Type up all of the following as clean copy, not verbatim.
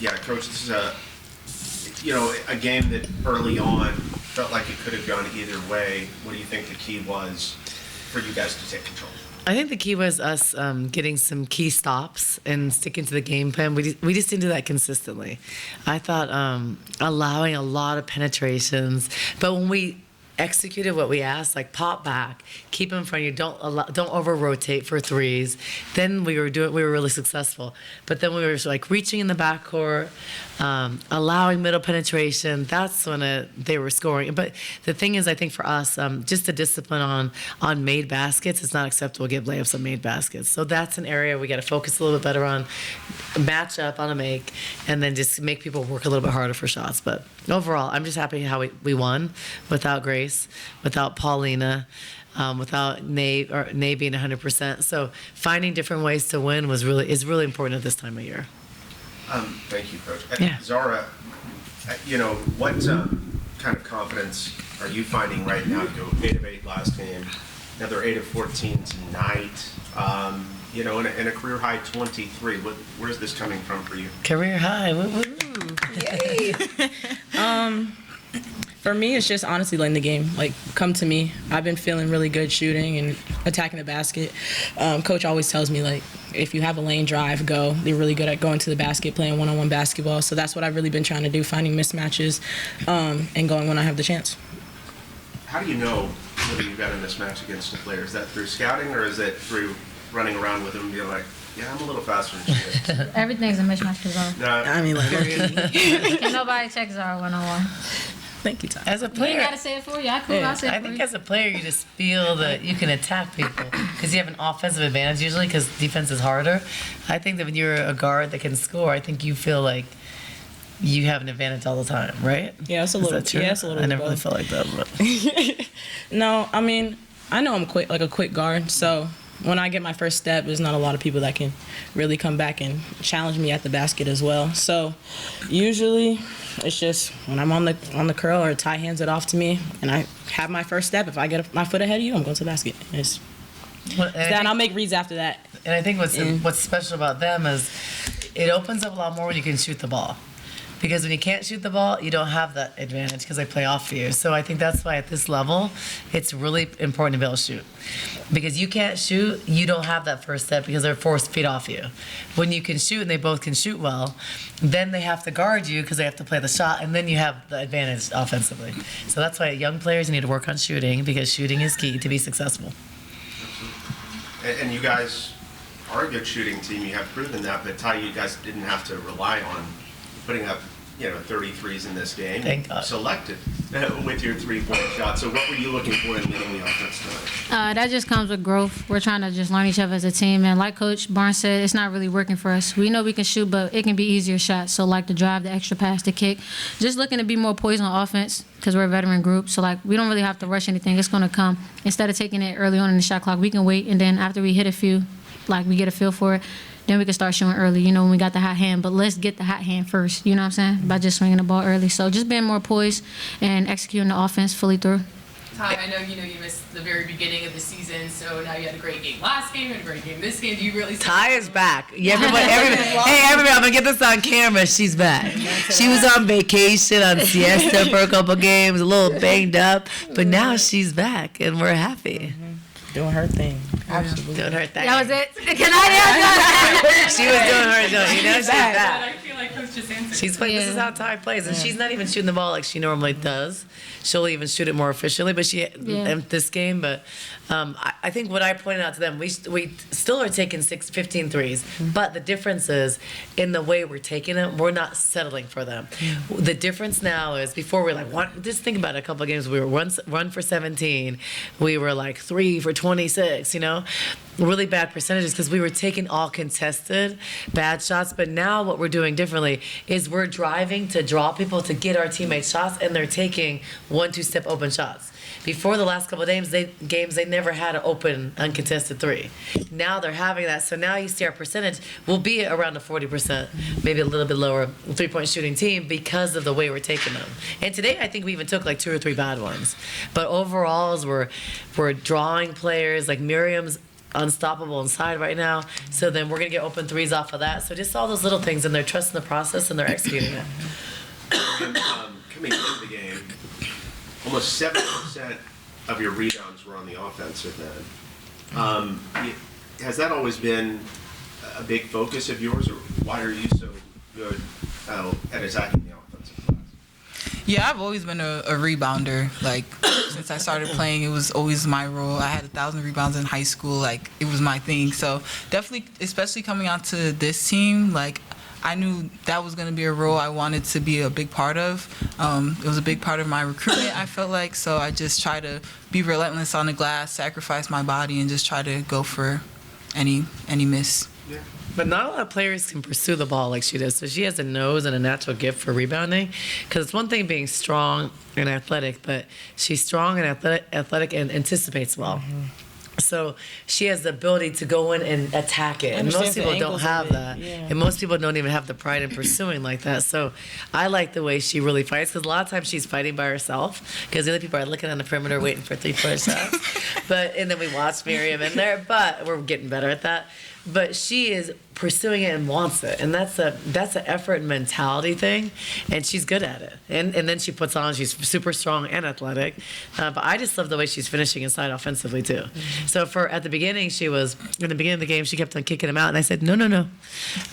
Yeah, Coach, this is a game that early on felt like it could have gone either way. What do you think the key was for you guys to take control? I think the key was us getting some key stops and sticking to the game plan. We just didn't do that consistently. I thought allowing a lot of penetrations, but when we executed what we asked, like pop back, keep them in front of you, don't over rotate for threes. Then we were really successful. But then we were like reaching in the backcourt, allowing middle penetration. That's when they were scoring. But the thing is, I think for us, just the discipline on made baskets, it's not acceptable to give layups on made baskets. So that's an area we got to focus a little bit better on, match up on a make, and then just make people work a little bit harder for shots. But overall, I'm just happy how we won without Grace, without Paulina, without Nate being 100%. So finding different ways to win is really important at this time of year. Thank you, Coach. Yeah. Zara, what kind of confidence are you finding right now to go 8 of 8 last game, another 8 of 14 tonight? In a career high 23. Where's this coming from for you? Career high. Woo-woo. Yay. For me, it's just honestly letting the game come to me. I've been feeling really good shooting and attacking the basket. Coach always tells me if you have a lane drive, go. They're really good at going to the basket, playing one-on-one basketball. So that's what I've really been trying to do, finding mismatches and going when I have the chance. How do you know whether you've got a mismatch against a player? Is that through scouting or is it through running around with them and being like, yeah, I'm a little faster than she is? Everything's a mismatch for Zara. No, I mean, Can nobody check Zara one-on-one? Thank you, Ty. As a You player, ain't got to say it for you. I'll say it I for think you. as a player, you just feel that you can attack people because you have an offensive advantage usually because defense is harder. I think that when you're a guard that can score, I think you feel like you have an advantage all the time, right? Yeah, it's a little. Is that true? Yeah, it's a little. I never really both. felt like that. But. No, I mean, I know I'm a quick guard, so when I get my first step, there's not a lot of people that can really come back and challenge me at the basket as well. So usually it's just when I'm on the curl or Ty hands it off to me and I have my first step, if I get my foot ahead of you, I'm going to the basket. I'll make reads after that. And I think what's special about them is it opens up a lot more when you can shoot the ball. Because when you can't shoot the ball, you don't have that advantage because they play off you. So I think that's why at this level, it's really important to be able to shoot. Because you can't shoot, you don't have that first step because they're 4 feet off you. When you can shoot and they both can shoot well, then they have to guard you because they have to play the shot, and then you have the advantage offensively. So that's why young players need to work on shooting because shooting is key to be successful. And you guys are a good shooting team. You have proven that. But Ty, you guys didn't have to rely on putting up 33s in this game. Thank God. Selected with your 3-point shot. So what were you looking for in the offense tonight? That just comes with growth. We're trying to just learn each other as a team. And like Coach Barnes said, it's not really working for us. We know we can shoot, but it can be easier shots. So the drive, the extra pass, the kick. Just looking to be more poised on offense because we're a veteran group. So we don't really have to rush anything. It's going to come. Instead of taking it early on in the shot clock, we can wait. And then after we hit a few, we get a feel for it, then we can start shooting early, when we got the hot hand. But let's get the hot hand first, you know what I'm saying, by just swinging the ball early. So just being more poised and executing the offense fully through. Ty, I know you missed the very beginning of the season, so now you had a great game last game and a great game this game. Do you really? Ty is back. Yeah, everybody, I'm gonna get this on camera. She's back. She was on vacation on siesta for a couple games, a little banged up, but now she's back, and we're happy. Doing her thing. Absolutely. Doing her thing. That was it. Can I She was doing her thing. She's back. I feel like Coach just answered. She's playing. This is how Ty plays, and she's not even shooting the ball like she normally does. She'll even shoot it more efficiently, but in this game. But I think what I pointed out to them, we still are taking 15 threes, but the difference is in the way we're taking them. We're not settling for them. The difference now is before we're just think about it, a couple of games we were one for 17, we were 3 for 26. Really bad percentages because we were taking all contested bad shots. But now what we're doing differently is we're driving to draw people to get our teammates shots, and they're taking 1-2 step open shots. Before the last couple of games, they never had an open uncontested 3. Now they're having that. So now you see our percentage will be around the 40%, maybe a little bit lower 3-point shooting team because of the way we're taking them. And today I think we even took 2 or 3 bad ones. But overall, as we're drawing players, Miriam's unstoppable inside right now. So then we're gonna get open threes off of that. So just all those little things, and they're trusting the process and they're executing it. And, coming into the game, almost 70% of your rebounds were on the offensive end. Has that always been a big focus of yours, or why are you so good at attacking the offensive glass? Yeah, I've always been a rebounder. Like, since I started playing, it was always my role. I had 1,000 rebounds in high school. Like, it was my thing. So definitely, especially coming out to this team, like, I knew that was going to be a role I wanted to be a big part of. It was a big part of my recruitment, I felt like. So I just try to be relentless on the glass, sacrifice my body, and just try to go for any miss. Yeah. But not a lot of players can pursue the ball like she does. So she has a nose and a natural gift for rebounding. Because it's one thing being strong and athletic, but she's strong and athletic and anticipates well. Mm-hmm. So she has the ability to go in and attack it. And most Understands the people don't angles of have it, that. yeah. And most people don't even have the pride in pursuing like that. So I like the way she really fights, because a lot of times she's fighting by herself, because the other people are looking on the perimeter waiting for 3-point shots. And then we watch Miriam in there, but we're getting better at that. But she is pursuing it and wants it, and that's an effort and mentality thing, and she's good at it. And then she puts on, she's super strong and athletic. But I just love the way she's finishing inside offensively too. Mm-hmm. So at the beginning, she was in the beginning of the game, she kept on kicking him out, and I said, no.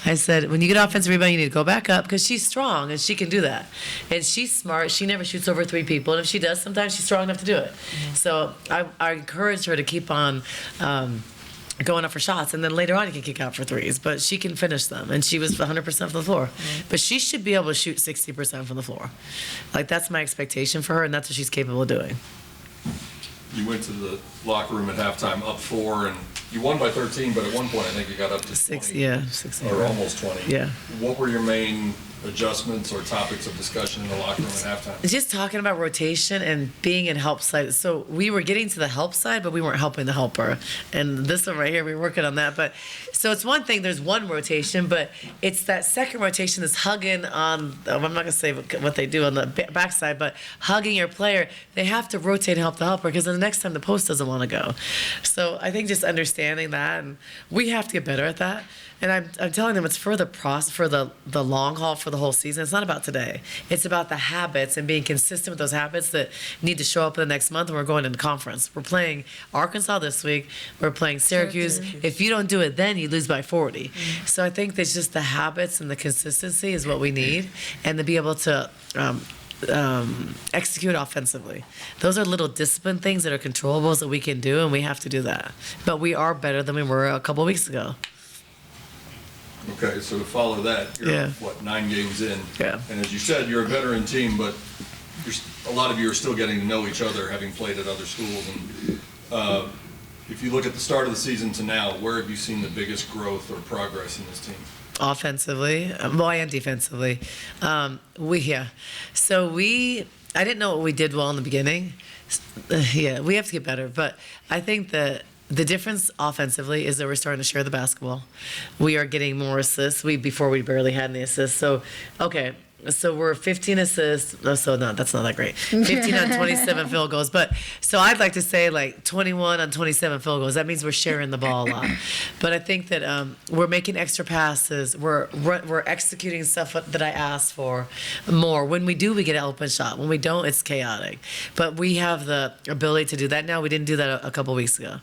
I said, when you get offensive rebound, you need to go back up, because she's strong and she can do that, and she's smart. She never shoots over 3 people, and if she does, sometimes she's strong enough to do it. Mm-hmm. So I encouraged her to keep on. Going up for shots, and then later on you can kick out for threes, but she can finish them, and she was 100% from the floor. But she should be able to shoot 60% from the floor. Like, that's my expectation for her, and that's what she's capable of doing. You went to the locker room at halftime up 4, and you won by 13, but at one point I think you got up to 20. 6, Or almost 20. Yeah. What were your main adjustments or topics of discussion in the locker room at halftime? It's just talking about rotation and being in help side. So we were getting to the help side, but we weren't helping the helper. And this one right here, we were working on that. But so it's one thing, there's one rotation, but it's that second rotation that's hugging on, I'm not going to say what they do on the backside, but hugging your player. They have to rotate and help the helper, because the next time the post doesn't want to go. So I think just understanding that, and we have to get better at that. And I'm telling them it's for the long haul, for the whole season. It's not about today. It's about the habits and being consistent with those habits that need to show up in the next month. And we're going into conference. We're playing Arkansas this week. We're playing Syracuse. If you don't do it then, you lose by 40. So I think that's just the habits and the consistency is what we need, and to be able to execute offensively. Those are little discipline things that are controllables that we can do, and we have to do that. But we are better than we were a couple weeks ago. Okay, so to follow that, you're, 9 games in? Yeah. And as you said, you're a veteran team, but a lot of you are still getting to know each other, having played at other schools. And if you look at the start of the season to now, where have you seen the biggest growth or progress in this team? Offensively, and defensively. I didn't know what we did well in the beginning. We have to get better, but I think that the difference offensively is that we're starting to share the basketball. We are getting more assists. Before we barely had any assists. So we're 15 assists. So no, that's not that great. 15 on 27 field goals. But so I'd like to say like 21 on 27 field goals. That means we're sharing the ball a lot. But I think that we're making extra passes. We're executing stuff that I asked for more. When we do, we get an open shot. When we don't, it's chaotic. But we have the ability to do that now. We didn't do that a couple weeks ago.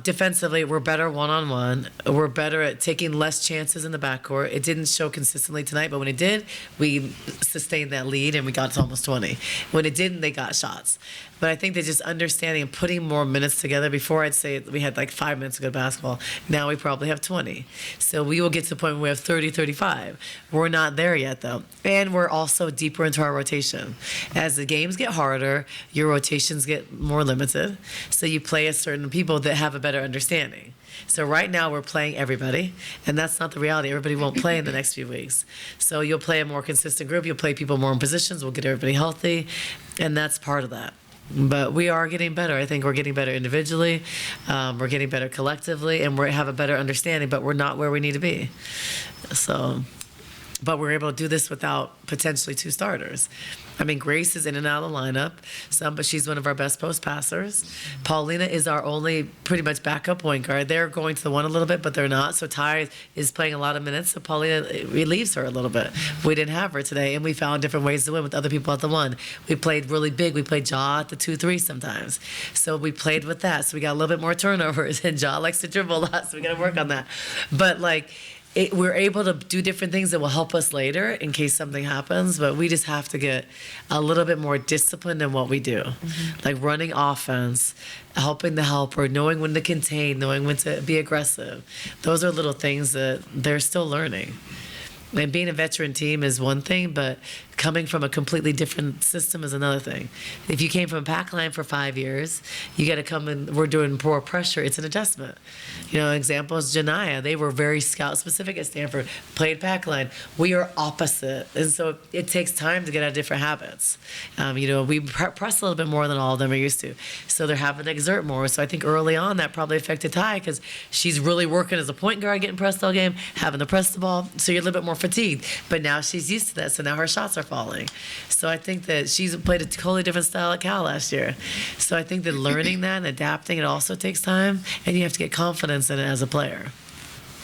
Defensively, we're better one-on-one. We're better at taking less chances in the backcourt. It didn't show consistently tonight, but when it did, we sustained that lead and we got to almost 20. When it didn't, they got shots. But I think they're just understanding and putting more minutes together. Before, I'd say we had like 5 minutes of good basketball. Now we probably have 20. So we will get to the point where we have 30, 35. We're not there yet, though. And we're also deeper into our rotation. As the games get harder, your rotations get more limited. So you play as certain people that have a better understanding. So right now we're playing everybody, and that's not the reality. Everybody won't play in the next few weeks. So you'll play a more consistent group. You'll play people more in positions. We'll get everybody healthy, and that's part of that. But we are getting better. I think we're getting better individually. We're getting better collectively, and we have a better understanding, but we're not where we need to be. So but we're able to do this without potentially 2 starters. I mean, Grace is in and out of the lineup, but she's one of our best post passers. Paulina is our only pretty much backup point guard. They're going to the one a little bit, but they're not. So Ty is playing a lot of minutes, so Paulina relieves her a little bit. We didn't have her today, and we found different ways to win with other people at the one. We played really big. We played Jaw at the 2-3 sometimes. So we played with that. So we got a little bit more turnovers, and Jaw likes to dribble a lot, so we got to work on that. But, we're able to do different things that will help us later in case something happens, but we just have to get a little bit more disciplined in what we do. Like running offense, helping the helper, knowing when to contain, knowing when to be aggressive. Those are little things that they're still learning. And being a veteran team is one thing, but coming from a completely different system is another thing. If you came from a pack line for 5 years, you got to come in, we're doing more pressure, it's an adjustment. Example is Janiyah. They were very scout specific at Stanford, played pack line. We are opposite. And so it takes time to get out of different habits. We press a little bit more than all of them are used to. So they're having to exert more. So I think early on that probably affected Ty because she's really working as a point guard, getting pressed all game, having to press the ball. So you're a little bit more fatigued. But now she's used to that. So now her shots are falling. So I think that she's played a totally different style at Cal last year. So I think that learning that and adapting it also takes time, and you have to get confidence in it as a player.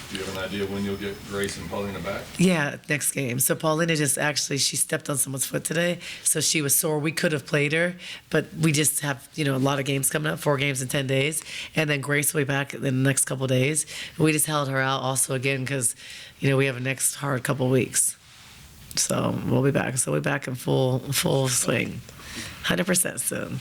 Do you have an idea when you'll get Grace and Paulina back? Yeah, next game. So Paulina she stepped on someone's foot today, so she was sore. We could have played her, but we just have, a lot of games coming up, 4 games in 10 days, and then Grace will be back in the next couple of days. We just held her out also again because, we have a next hard couple of weeks. So we'll be back. So we'll be back in full swing, 100% soon.